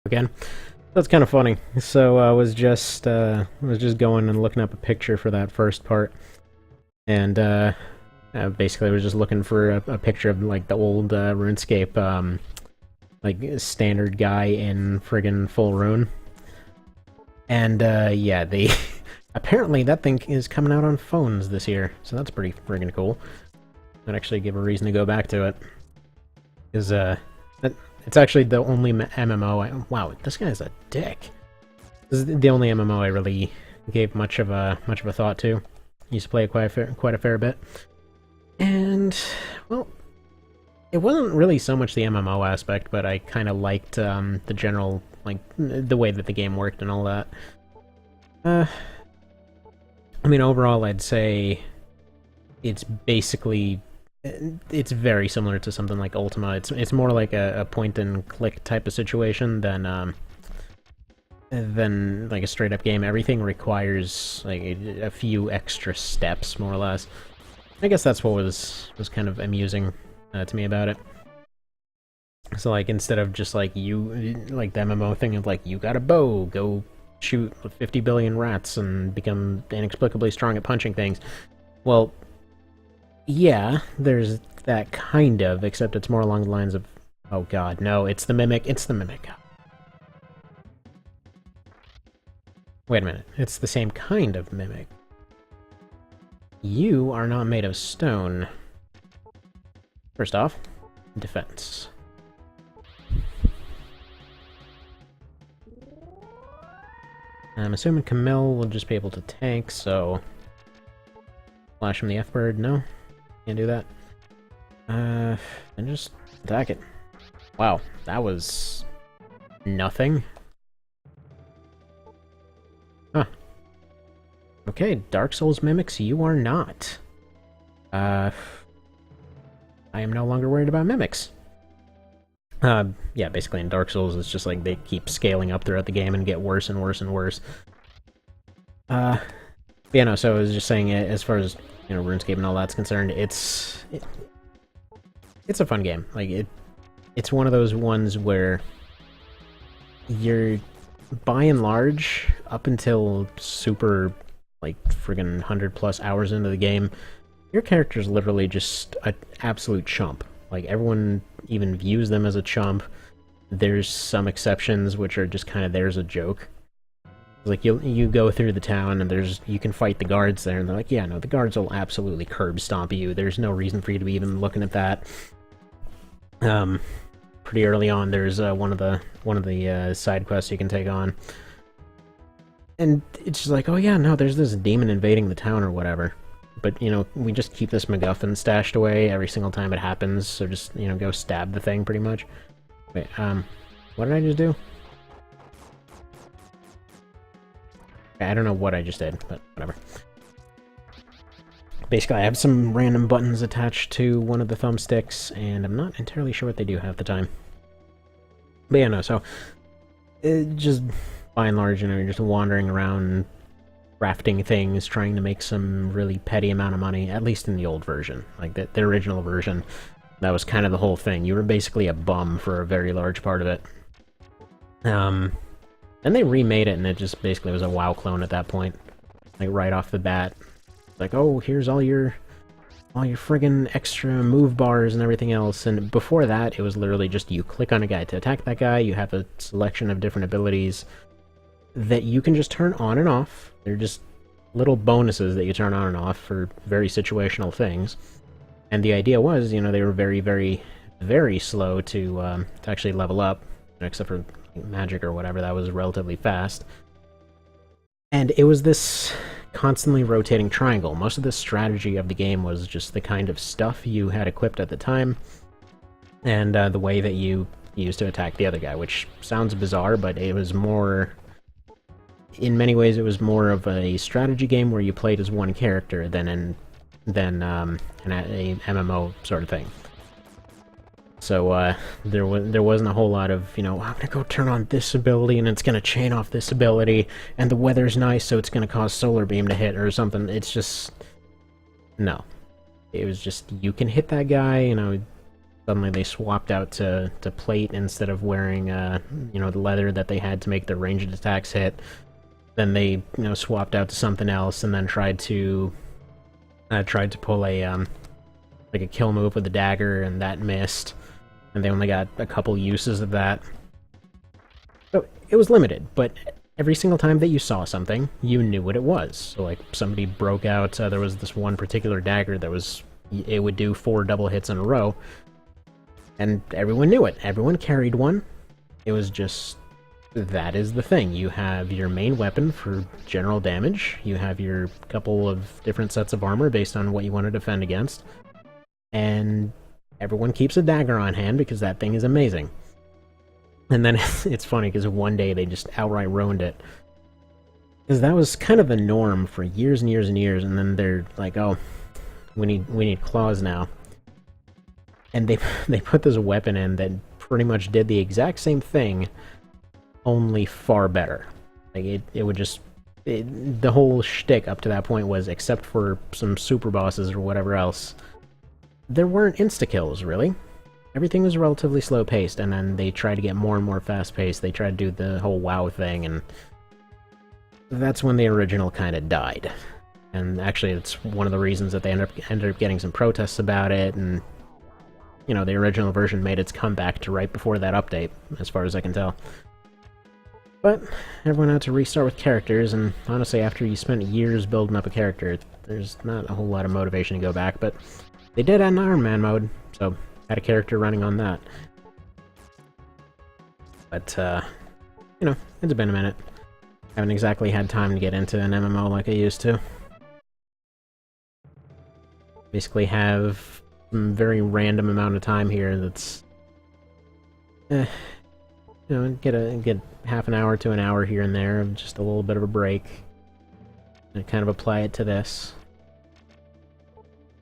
again. That's kind of funny. So I was just going and looking up a picture for that first part, and basically I was just looking for a picture of like the old RuneScape like standard guy in friggin' full rune, and yeah, they apparently that thing is coming out on phones this year, so that's pretty friggin' cool. I'd actually give a reason to go back to it, because it's actually the only MMO. Wow, this guy's a dick. This is the only MMO I really gave much of a thought to. Used to play it quite a fair bit, and well, it wasn't really so much the MMO aspect, but I kind of liked the general, like, the way that the game worked and all that. I mean, overall, I'd say it's basically it's very similar to something like Ultima. It's more like a point and click type of situation than like a straight up game. Everything requires like a few extra steps, more or less. I guess that's what was kind of amusing to me about it. So like instead of just like like the MMO thing of like you got a bow, go shoot 50 billion rats and become inexplicably strong at punching things. Well, yeah, there's that kind of, except it's more along the lines of, oh god, no, it's the Mimic, it's the Mimic. Wait a minute, it's the same kind of Mimic. You are not made of stone. First off, defense. I'm assuming Camille will just be able to tank, so... Flash him the F-Bird, no? Can't do that. And just attack it. Wow, that was... nothing. Huh. Okay, Dark Souls mimics, you are not. I am no longer worried about mimics. Yeah, basically in Dark Souls, it's just like they keep scaling up throughout the game and get worse and worse and worse. Yeah, no, so I was just saying, as far as, you know, RuneScape and all that's concerned, it's a fun game. Like, it's one of those ones where you're, by and large, up until super, like, friggin' 100+ hours into the game, your character's literally just an absolute chump. Like, everyone even views them as a chump. There's some exceptions which are just kind of there as a joke. Like, you go through the town and you can fight the guards there, and they're like, yeah, no, the guards will absolutely curb stomp you. There's no reason for you to be even looking at that. Pretty early on, there's one of the side quests you can take on. And it's just like, oh yeah, no, there's this demon invading the town or whatever. But, you know, we just keep this MacGuffin stashed away every single time it happens, so just, you know, go stab the thing, pretty much. Wait, what did I just do? I don't know what I just did, but whatever. Basically, I have some random buttons attached to one of the thumbsticks, and I'm not entirely sure what they do half the time. But yeah, no, so... just, by and large, you know, you're just wandering around, crafting things, trying to make some really petty amount of money, at least in the old version. Like, the original version, that was kind of the whole thing. You were basically a bum for a very large part of it. And they remade it, and it just basically was a WoW clone at that point. Like, right off the bat. Like, oh, here's all your friggin' extra move bars and everything else. And before that, it was literally just you click on a guy to attack that guy, you have a selection of different abilities that you can just turn on and off. They're just little bonuses that you turn on and off for very situational things. And the idea was, you know, they were very, very, very slow to actually level up, except for magic or whatever, that was relatively fast. And it was this constantly rotating triangle. Most of the strategy of the game was just the kind of stuff you had equipped at the time, and the way that you used to attack the other guy, which sounds bizarre, but it was more... In many ways, it was more of a strategy game where you played as one character than a MMO sort of thing. So there wasn't a whole lot of, you know, I'm gonna go turn on this ability and it's gonna chain off this ability, and the weather's nice so it's gonna cause solar beam to hit or something. It's just... no. It was just, you can hit that guy, you know, Suddenly they swapped out to plate instead of wearing, you know, the leather that they had to make their ranged attacks hit. Then they, you know, swapped out to something else, and then tried to pull a, like a kill move with a dagger, and that missed. And they only got a couple uses of that. So it was limited, but every single time that you saw something, you knew what it was. So, like, somebody broke out, there was this one particular dagger that was, it would do 4 double hits in a row, and everyone knew it. Everyone carried one. It was just, that is the thing. You have your main weapon for general damage, you have your couple of different sets of armor based on what you want to defend against, and everyone keeps a dagger on hand because that thing is amazing. And then it's funny because one day they just outright ruined it. Because that was kind of the norm for years and years and years, and then they're like, oh, we need claws now. And they put this weapon in that pretty much did the exact same thing, only far better. Like, it would just... the whole shtick up to that point was, except for some super bosses or whatever else, there weren't insta-kills, really. Everything was relatively slow-paced, and then they tried to get more and more fast-paced. They tried to do the whole WoW thing, and that's when the original kind of died. And actually, it's one of the reasons that they ended up getting some protests about it, and, you know, the original version made its comeback to right before that update, as far as I can tell. But everyone had to restart with characters, and honestly, after you spent years building up a character, there's not a whole lot of motivation to go back, but they did add an Ironman mode, so had a character running on that. But, you know, it's been a minute. Haven't exactly had time to get into an MMO like I used to. Basically have a very random amount of time here that's... you know, get half an hour to an hour here and there, just a little bit of a break. And kind of apply it to this.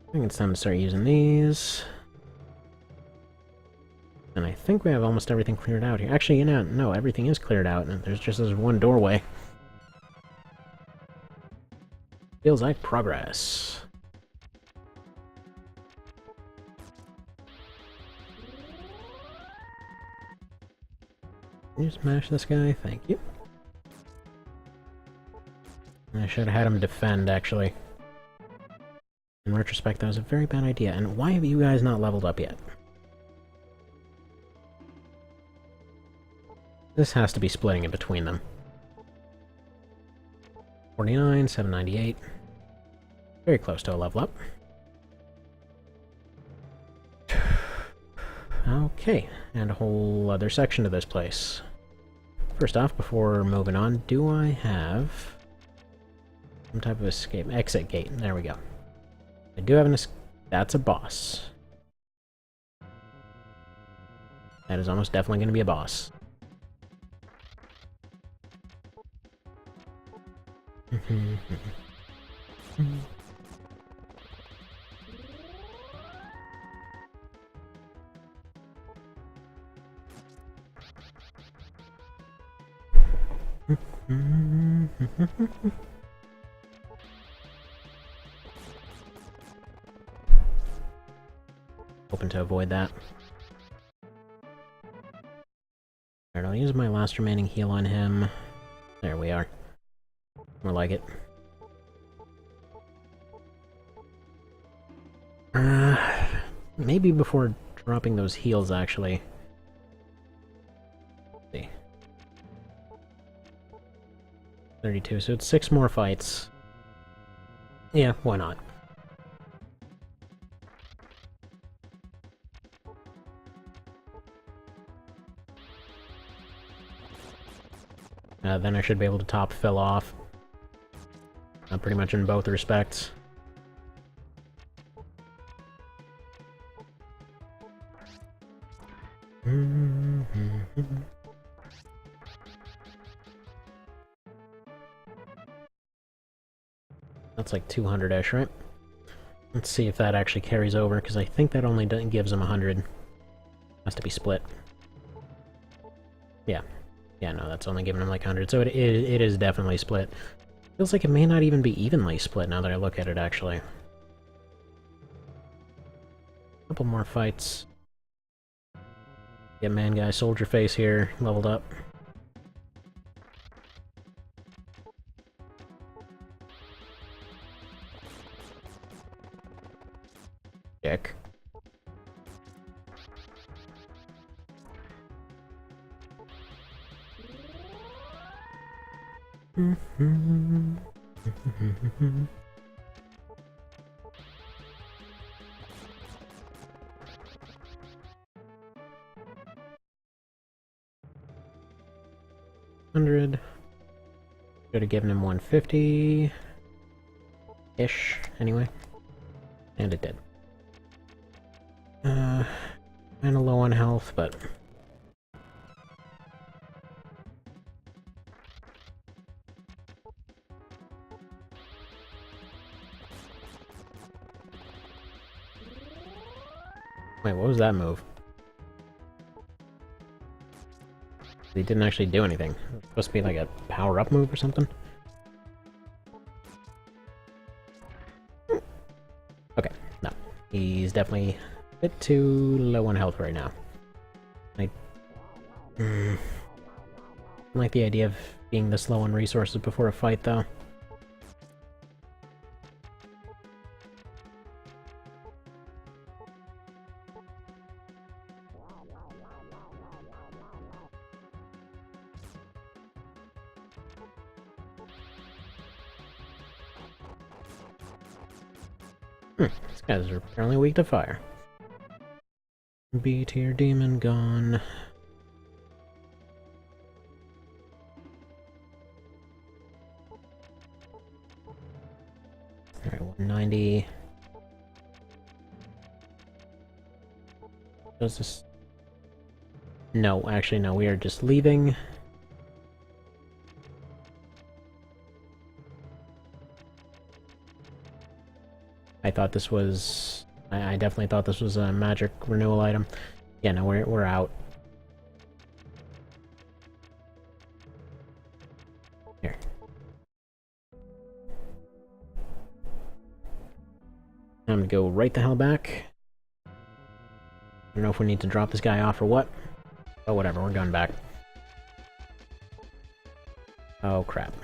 I think it's time to start using these. And I think we have almost everything cleared out here. Actually, you know, no, everything is cleared out, and there's just this one doorway. Feels like progress. Can you smash this guy? Thank you. I should have had him defend, actually. In retrospect, that was a very bad idea. And why have you guys not leveled up yet? This has to be splitting in between them. 49, 798. Very close to a level up. Okay, and a whole other section to this place. First off, before moving on, do I have some type of escape? Exit gate. There we go. I do have an escape. That's a boss. That is almost definitely going to be a boss. Hoping to avoid that. Alright, I'll use my last remaining heal on him. There we are. More like it. Maybe before dropping those heals, actually. Let's see. 32, so it's 6 more fights. Yeah, why not? Then I should be able to top Phil off. Pretty much in both respects. That's like 200-ish, right? Let's see if that actually carries over, because I think that only gives him 100. Has to be split. Yeah. Yeah, no, that's only giving him like 100, so it is definitely split. Feels like it may not even be evenly split now that I look at it, actually. Couple more fights. Get man guy soldier face here, leveled up. Check. $100. Should have given him 150 ish anyway. And it did. Kinda low on health, but wait, what was that move? He didn't actually do anything. It was supposed to be like a power-up move or something? Okay, no. He's definitely a bit too low on health right now. I like the idea of being this low on resources before a fight, though. These guys are apparently weak to fire. B-tier demon gone. Alright, 190. Does this... No, actually no, we are just leaving. I thought this was... I definitely thought this was a magic renewal item. Yeah, no, we're out. Here. I'm gonna go right the hell back. I don't know if we need to drop this guy off or what. Oh, whatever, we're going back. Oh, crap.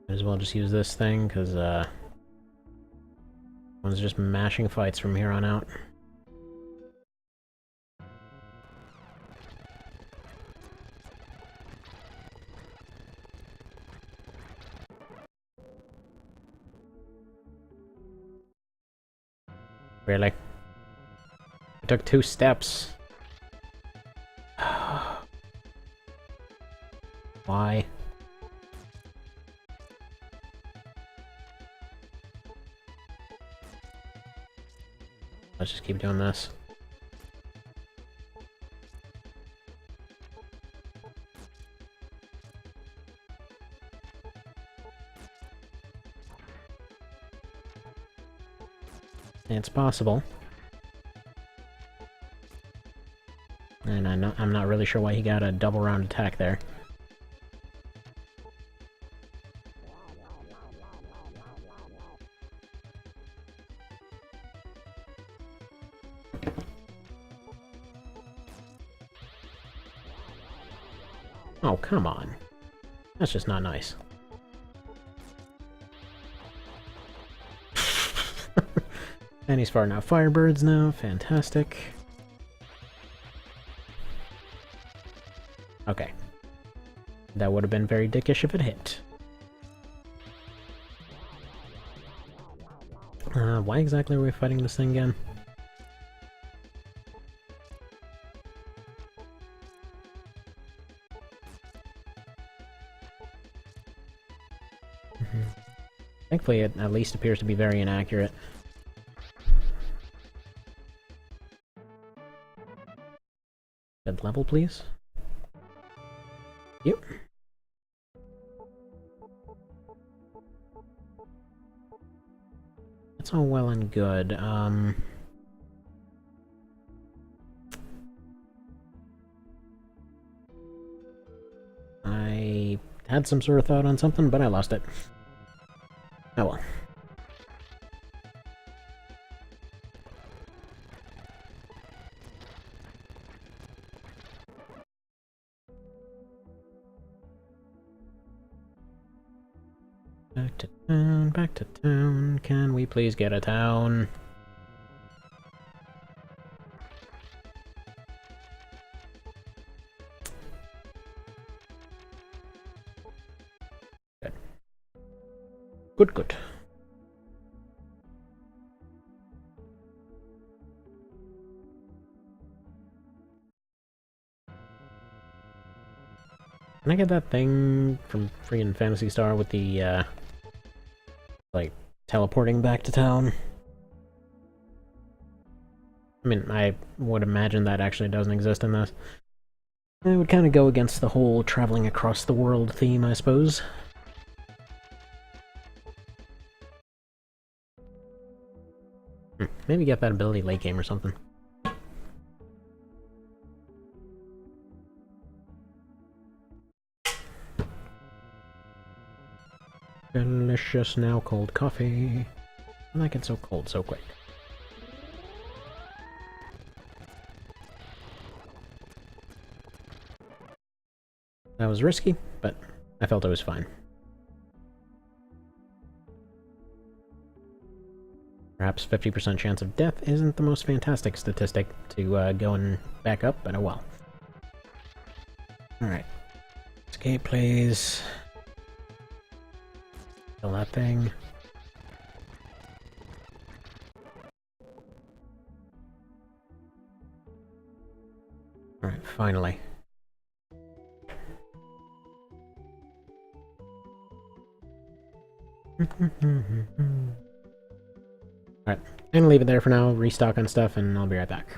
Might as well just use this thing, because, one's just mashing fights from here on out. Really? I took 2 steps. Why? Let's just keep doing this. It's possible. And I'm not really sure why he got a double round attack there. Oh, come on. That's just not nice. And he's farting out Firebirds now. Fantastic. Okay. That would have been very dickish if it hit. Why exactly are we fighting this thing again? Thankfully, it at least appears to be very inaccurate. Good level, please. Yep. That's all well and good. I had some sort of thought on something, but I lost it. Oh well. Back to town. Can we please get a town? Good. Good, good. Can I get that thing from freaking Phantasy Star with the, like, teleporting back to town? I mean, I would imagine that actually doesn't exist in this. It would kind of go against the whole traveling across the world theme, I suppose. Maybe get that ability late game or something. Delicious now cold coffee. I like it so cold so quick. That was risky, but I felt it was fine. Perhaps 50% chance of death isn't the most fantastic statistic to go and back up, but oh well. Alright. Escape, please. Kill that thing. Alright, finally. Alright, I'm gonna leave it there for now, restock on stuff, and I'll be right back.